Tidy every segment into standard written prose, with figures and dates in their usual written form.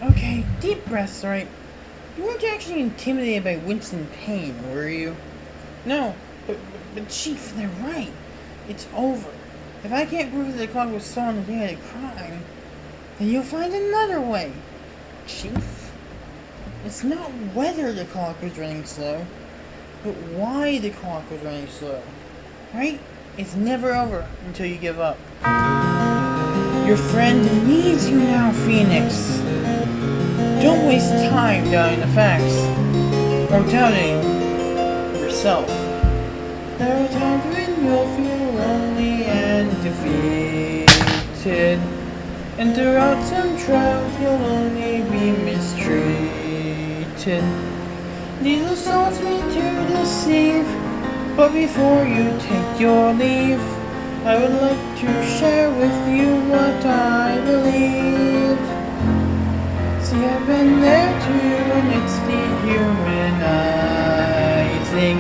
Okay, deep breaths, right? You weren't actually intimidated by Winston Payne, were you? No, but Chief, they're right. It's over. If I can't prove that the clock was stolen on the day of the crime, then you'll find another way. Chief? It's not whether the clock was running slow, but why the clock was running slow. Right? It's never over until you give up. Your friend needs you now, Phoenix. Don't waste time doubting the facts, or doubting yourself. There are times when you'll feel lonely and defeated, and throughout some trials you'll only be mistreated. These assaults mean to deceive, but before you take your leave, I would like to share with you what I believe. See, I've been there too, and it's dehumanizing.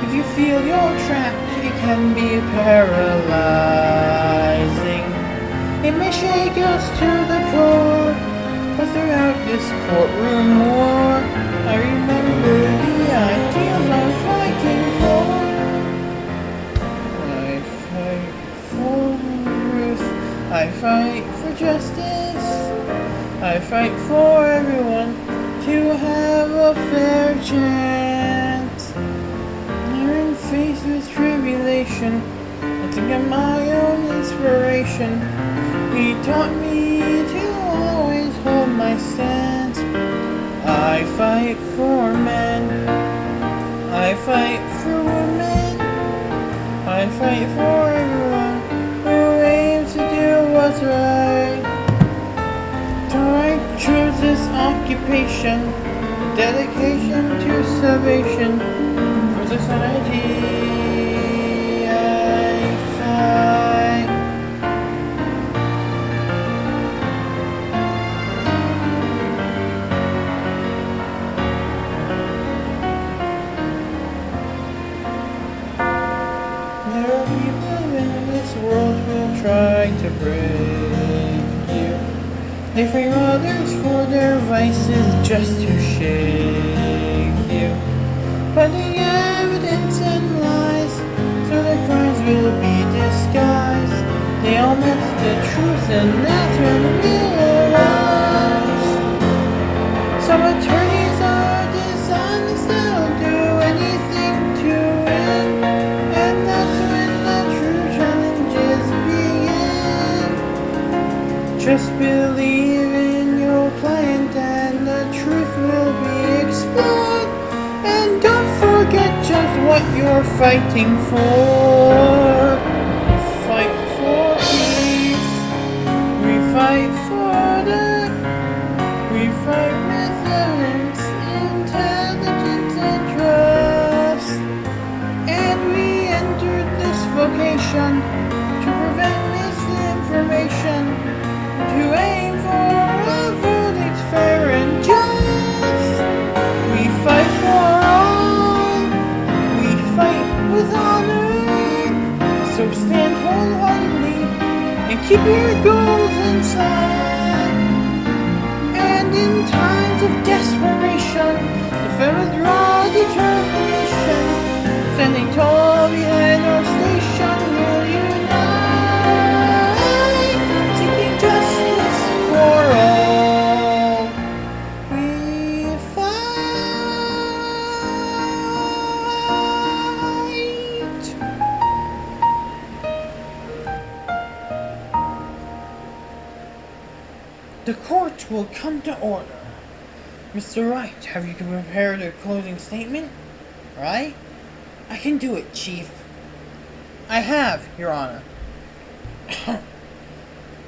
If you feel you're trapped, it can be paralyzing. It may shake us to the core, but throughout this courtroom war, I remember the ideals I'm fighting for. I fight for truth, I fight for justice, I fight for everyone to have a fair chance. When faced with tribulation, I think of my own inspiration. He taught me to always hold my stance. I fight for men, I fight for women, I fight for everyone who aims to do what's right. So I chose this occupation, dedication to salvation for society. I fight. There are people in this world who will try to break you. They frame others for their vices just to shake you. But the evidence and lies, so the crimes will be disguised. They all miss the truth, and that's when we'll arise. Some attorneys are dishonest, they'll do anything to win, and that's when the true challenges begin. Just believe in your client and the truth will be explored. And don't forget just what you're fighting for. Fight for peace. We fight for we fight with evidence, intelligence, and trust. And we entered this vocation to prevent misinformation, to aim for a verdict fair and just. We fight for all, we fight with honor, so stand wholeheartedly and keep your goals inside. And in times of desperation, defend with raw determination, standing tall behind our station, we'll unite, seeking justice for all. We fight. The court will come to order. Mr. Wright, have you prepared a closing statement? Right? I can do it, Chief. I have, Your Honor.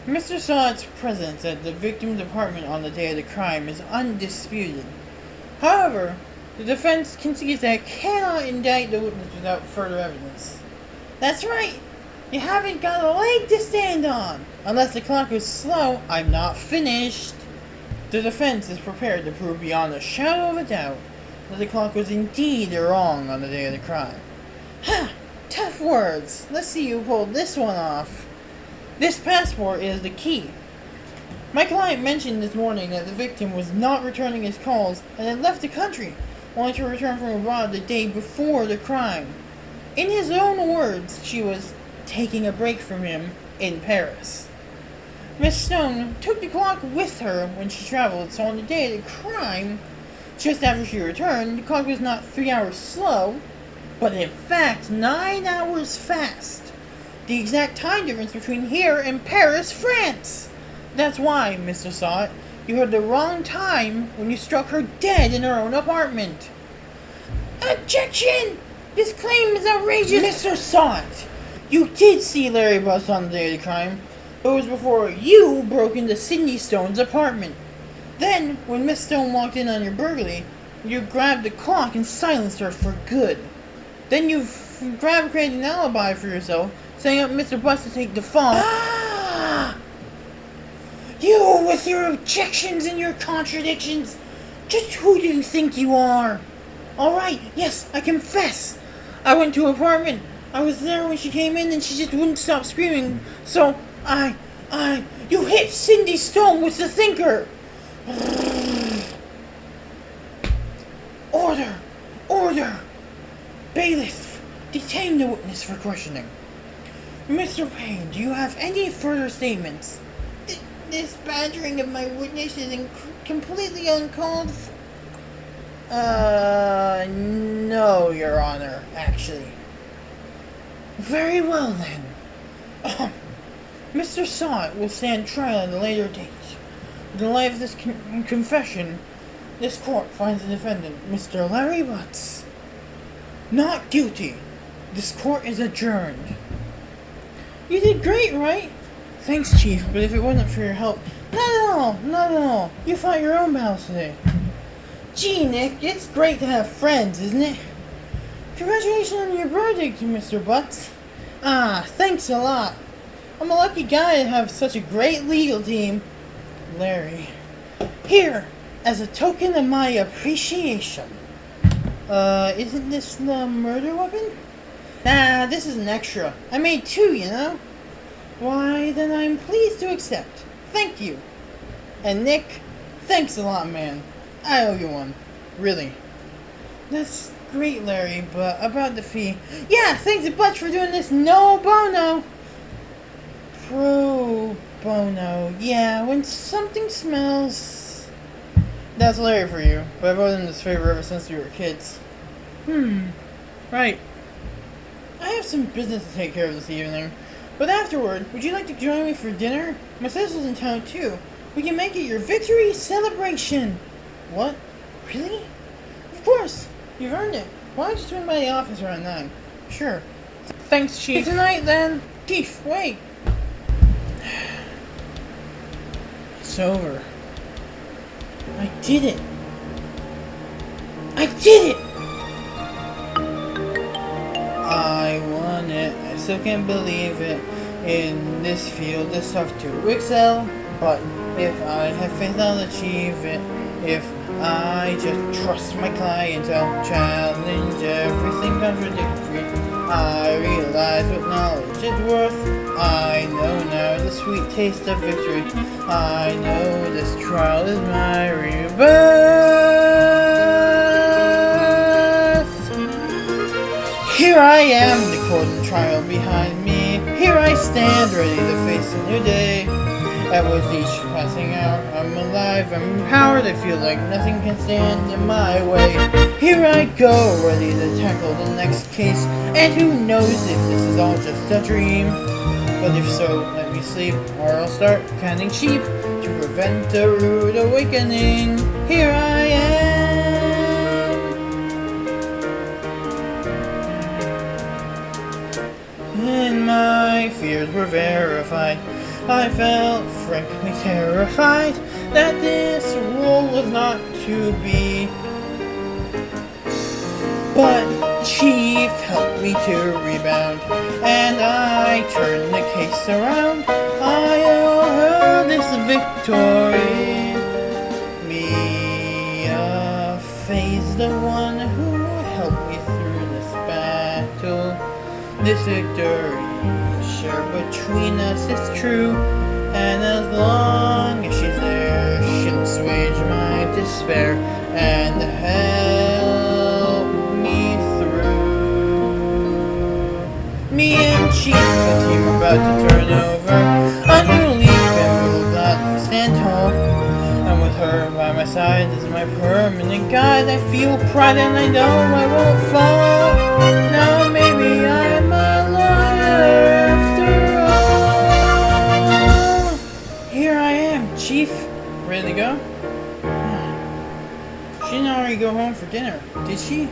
Mr. Saad's presence at the victim department on the day of the crime is undisputed. However, the defense concedes that it cannot indict the witness without further evidence. That's right! You haven't got a leg to stand on! Unless the clock was slow, I'm not finished! The defense is prepared to prove beyond a shadow of a doubt that the clock was indeed wrong on the day of the crime. Ha! Tough words! Let's see who pulled this one off. This passport is the key. My client mentioned this morning that the victim was not returning his calls and had left the country, only to return from abroad the day before the crime. In his own words, she was taking a break from him in Paris. Miss Stone took the clock with her when she traveled, so on the day of the crime, just after she returned, the clock was not 3 hours slow, but in fact 9 hours fast. The exact time difference between here and Paris, France. That's why, Mr. Sott, you heard the wrong time when you struck her dead in her own apartment. Objection! This claim is outrageous! Mr. Sott, you did see Larry Butts on the day of the crime, but it was before you broke into Cindy Stone's apartment. Then, when Miss Stone walked in on your burglary, you grabbed the clock and silenced her for good. Then you created an alibi for yourself, setting up Mr. Butts to take the fall. Ah! You with your objections and your contradictions! Just who do you think you are? Alright, yes, I confess. I went to her apartment. I was there when she came in and she just wouldn't stop screaming. So, you hit Cindy Stone with the thinker. Order! Order! Bailiff, detain the witness for questioning. Mr. Payne, do you have any further statements? This badgering of my witness is completely uncalled for. No, Your Honor, actually. Very well, then. Mr. Sott will stand trial at a later date. In the light of this confession, this court finds the defendant, Mr. Larry Butts, not guilty. This court is adjourned. You did great, right? Thanks, Chief, but if it wasn't for your help... Not at all. You fought your own battles today. Gee, Nick, it's great to have friends, isn't it? Congratulations on your verdict, Mr. Butts. Thanks a lot. I'm a lucky guy to have such a great legal team. Larry. Here, as a token of my appreciation. Isn't this the murder weapon? Nah, this is an extra. I made 2, you know? Why, then I'm pleased to accept. Thank you. And Nick, thanks a lot, man. I owe you one. Really. That's great, Larry, but about the fee... Yeah, thanks a bunch for doing this no bono. Pro bono. Yeah, when something smells... That's Larry for you, but I've owed him this favor ever since we were kids. Right. I have some business to take care of this evening. But afterward, would you like to join me for dinner? My sister's in town too. We can make it your victory celebration. What? Really? Of course. You've earned it. Why don't you swing by the office around 9? Sure. Thanks, Chief. Tonight, then. Chief, wait. It's over. I did it. I did it! I won it. I still can't believe it. In this field, it's tough to excel. But if I have faith, I'll achieve it. If I just trust my client, I'll challenge everything contradictory. I realize what knowledge is worth. I know now the sweet taste of victory. I know this trial is my rebirth. Here I am, the court of trial behind me. Here I stand, ready to face a new day. And with each passing hour, I'm alive, I'm empowered, I feel like nothing can stand in my way. Here I go, ready to tackle the next case, and who knows if this is all just a dream. But if so, let me sleep, or I'll start counting sheep to prevent a rude awakening. Here I am. And my fears were verified. I felt frankly terrified that this role was not to be. But Chief helped me to rebound, and I turned the case around. I owe her this victory. Mia Faye's the one who helped me through this battle. This victory shared between us is true. And as long as she's there, she'll assuage my despair and help me through. Me and Chief, as you were about to turn over, under a leaf and will gladly stand tall. And with her by my side is my permanent guide. I feel pride and I know I won't fall. Now maybe I'm a liar after all. Here I am, Chief. Ready to go? She didn't already go home for dinner, did she?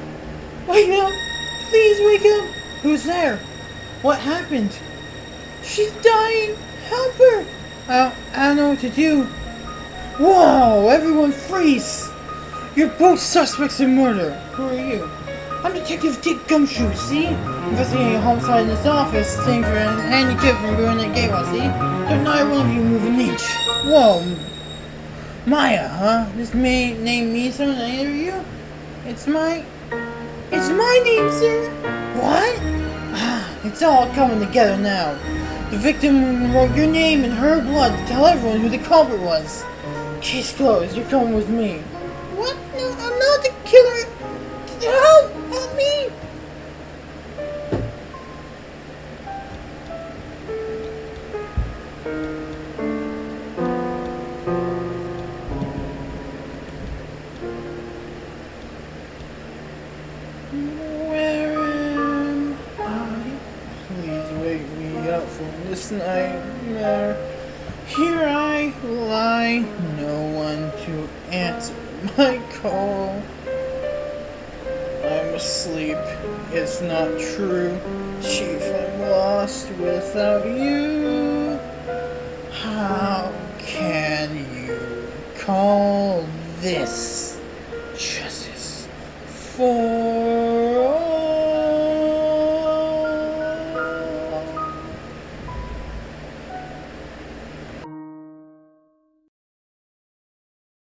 Wake up! Please wake up! Who's there? What happened? She's dying! Help her! I don't know what to do. Whoa! Everyone freeze! You're both suspects in murder. Who are you? I'm Detective Dick Gumshoe, see? Investigating a homicide in this office. Same for a handicap from going that gateway, see? Don't neither one of you move an inch. Whoa! Maya, huh? This may name means something to either of you? It's my name, sir! What? It's all coming together now. The victim wrote your name in her blood to tell everyone who the culprit was. Case closed. You're coming with me. What? No, I'm not the killer. Help! Help me! Where am I? Please wake me up from this nightmare. Here I lie, no one to answer my call. I'm asleep, it's not true. Chief, I'm lost without you. How can you call this justice for